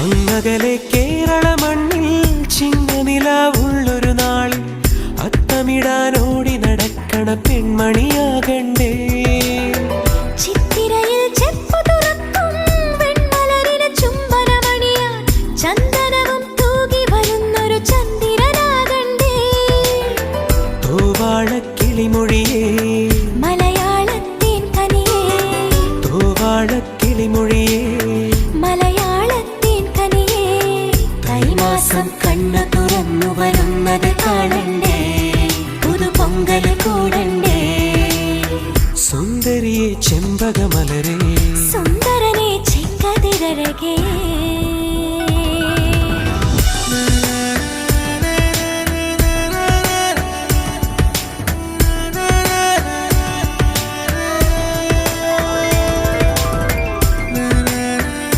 അങ്ങകലെ കേരള മണ്ണിൽ ചിങ്ങനിലാവുള്ളൊരു നാളിൽ അത്തമിടാനോടി നടക്കണ പെൺമണിയാകണ്ടേ. ചിത്തിരയിൽ ചെപ്പു തുറക്കും വെൺമലരിന് ചുംബനമണിയാൻ ചന്ദനവും തൂകി വരുന്നൊരു ചന്ദ്രനാകണ്ടേ. തോവാളക്കിളിമൊഴിയേ മലയാളത്തിൻ കനിയേ, തോവാളക്കിളിമൊഴിയേ മലയാളത്തിൻ കനിയേ. തൈമാസം കണ്ണു തുറന്നു വരുന്നത് കാണണ്ടേ, പുതുപൊങ്കൽ കൂടണ്ടേ. സുന്ദരിയെ ചെമ്പകമലരേ, സുന്ദരനെ ചെങ്കതിരഴകേ.